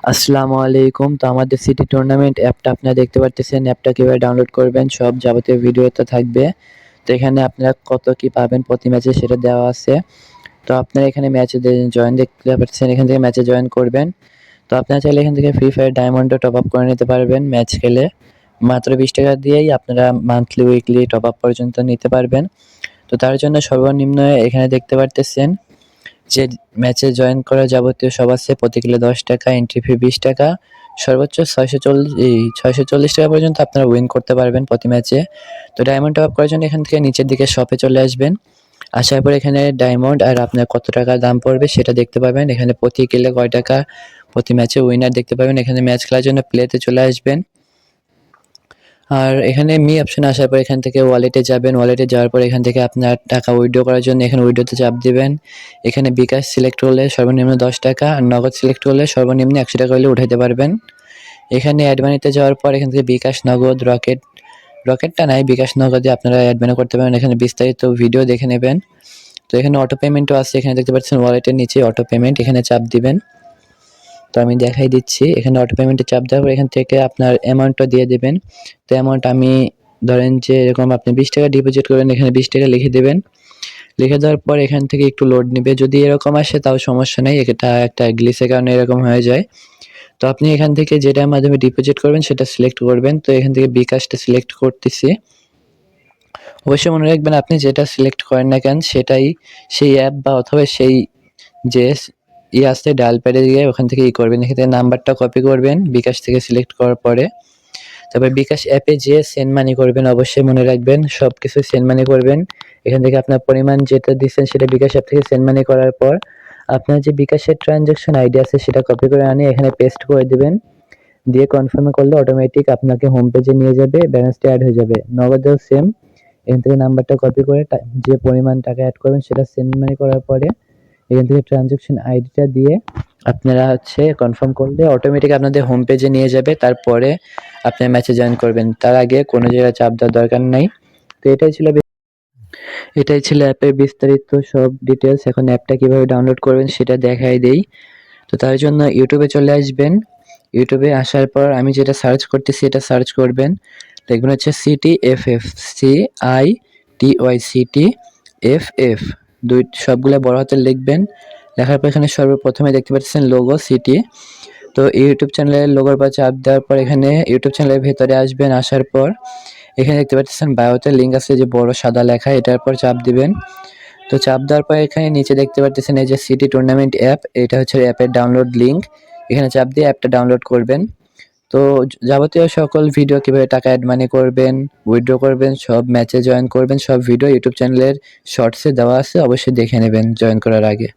আসসালামু আলাইকুম। তো আমাদের সিটি টুর্নামেন্ট অ্যাপটা আপনারা দেখতে পারতেছেন। অ্যাপটা কিভাবে ডাউনলোড করবেন সব যাবতীয় ভিডিওতে থাকবে। তো এখানে আপনারা কত কি পাবেন প্রতি ম্যাচে সেটা দেওয়া আছে। তো আপনারা এখানে ম্যাচে জয়েন দেখতে পাচ্ছেন, এখান থেকে ম্যাচে জয়েন করবেন। তো আপনারা চাইলে এখান থেকে ফ্রি ফায়ার ডায়মন্ডও টপ আপ করে নিতে পারবেন ম্যাচ খেলে। মাত্র ৳20 দিয়েই আপনারা মান্থলি, উইকলি টপ আপ পর্যন্ত নিতে পারবেন। তো তার জন্য সর্বনিম্ন এখানে দেখতে পারতেছেন যে ম্যাচে জয়েন করা যাবতীয় সব আছে। প্রতি কিলো ৳10, এন্ট্রি ফি ৳20, সর্বোচ্চ ৳640 পর্যন্ত আপনারা উইন করতে পারবেন প্রতি ম্যাচে। তো ডায়মন্ড টপ আপ করার জন্য এখান থেকে নিচের দিকে শপে চলে আসবেন। আসার পর এখানে ডায়মন্ড আর আপনার কত টাকা দাম পড়বে সেটা দেখতে পাবেন। এখানে প্রতি কিলে কয় টাকা, প্রতি ম্যাচে উইনার দেখতে পাবেন। এখানে ম্যাচ খেলার জন্য প্লেতে চলে আসবেন। আর এখানে মি অপশনে আসার পর এখান থেকে ওয়ালেটে যাবেন। ওয়ালেটে যাওয়ার পর এখান থেকে আপনার টাকা উইথড্র করার জন্য এখানে উইথড্রোতে চাপ দিবেন। এখানে বিকাশ সিলেক্ট করলে সর্বনিম্ন ৳10 আর নগদ সিলেক্ট করলে সর্বনিম্ন ৳100 হলে উঠাইতে পারবেন। এখানে অ্যাড মানিতে যাওয়ার পর এখান থেকে বিকাশ, নগদ, রকেটটা নাই, বিকাশ নগদে আপনারা অ্যাড মানি করতে পারবেন। এখানে বিস্তারিত ভিডিও দেখে নেবেন। তো এখানে অটো পেমেন্টও আছে, এখানে দেখতে পাচ্ছেন ওয়ালেটের নিচে অটো পেমেন্ট, এখানে চাপ দিবেন। তো আমি দেখাই দিচ্ছি। এখানে অটো পেমেন্টে চাপ দেওয়ার পর এখান থেকে আপনার অ্যামাউন্টটা দিয়ে দেবেন। তো অ্যামাউন্ট আমি ধরেন যে এরকম আপনি ৳20 ডিপোজিট করবেন, এখানে ৳20 লিখে দেবেন। লিখে দেওয়ার পর এখান থেকে একটু লোড নিবে। যদি এরকম আসে তাও সমস্যা নেই, এটা একটা গ্লিচের কারণে এরকম হয়ে যায়। তো আপনি এখান থেকে যেটার মাধ্যমে ডিপোজিট করবেন সেটা সিলেক্ট করবেন। তো এখান থেকে বিকাশটা সিলেক্ট করতেছি। অবশ্যই মনে রাখবেন আপনি যেটা সিলেক্ট করেন না কেন সেটাই সেই অ্যাপ বা অথবা সেই যে আছে ডায়াল প্যাডে গিয়ে ওখান থেকে করবেন। এখান থেকে নাম্বারটা কপি করবেন বিকাশ থেকে সিলেক্ট করার পরে। তারপর বিকাশ অ্যাপে যেয়ে সেন্ড মানি করবেন, অবশ্যই মনে রাখবেন সবকিছু সেন্ড মানি করবেন। এখান থেকে আপনার পরিমাণ যেটা দিচ্ছেন সেটা বিকাশ অ্যাপ থেকে সেন্ড মানি করার পর আপনার যে বিকাশের ট্রানজাকশন আইডি আছে সেটা কপি করে আনিয়ে এখানে পেস্ট করে দিবেন। দিয়ে কনফার্ম করলে অটোমেটিক আপনাকে হোম পেজে নিয়ে যাবে, ব্যালেন্সটা অ্যাড হয়ে যাবে। নগদেও সেম, এখান থেকে নাম্বারটা কপি করে যে পরিমাণ টাকা অ্যাড করবেন সেটা সেন্ড মানি করার পরে এখান থেকে ট্রানজাকশন আইডিটা দিয়ে আপনারা কনফার্ম করলে অটোমেটিক আপনাদের হোম পেজে নিয়ে যাবে। তারপরে আপনি ম্যাচে জয়েন করবেন। তার আগে কোনো জায়গায় চাপ দেওয়ার দরকার নাই। তো এটাই ছিল অ্যাপের বিস্তারিত সব ডিটেলস। এখন অ্যাপটা কিভাবে ডাউনলোড করবেন সেটা দেখাই দেই। তো তার জন্য ইউটিউবে চলে আসবেন। ইউটিউবে আসার পর আমি যেটা সার্চ করতেছি এটা সার্চ করবেন। দেখবেন হচ্ছে CTFF, CITY, সবগুলো বড় হাতে লিখবেন। লেখার পর এখানে সর্বপ্রথমে দেখতে পাচ্ছেন লোগো সিটি। তো ইউটিউব চ্যানেলের লোগোর পর চাপ দেওয়ার পর এখানে ইউটিউব চ্যানেলের ভেতরে আসবেন। আসার পর এখানে দেখতে পাচ্ছেন বায়োতে লিঙ্ক আছে যে বড় সাদা লেখা, এটার পর চাপ দিবেন। তো চাপ দেওয়ার পর এখানে নিচে দেখতে পাচ্ছেন এই যে সিটি টুর্নামেন্ট অ্যাপ, এটা হচ্ছে অ্যাপের ডাউনলোড লিঙ্ক। এখানে চাপ দিয়ে অ্যাপটা ডাউনলোড করবেন। তো যাবতীয় সকল ভিডিও কিভাবে টাকা অ্যাড মানি করবেন, উইথড্র করবেন, সব ম্যাচে জয়েন করবেন, সব ভিডিও ইউটিউব চ্যানেলের শর্টসে দেওয়া আছে, অবশ্যই দেখে নেবেন জয়েন করার আগে।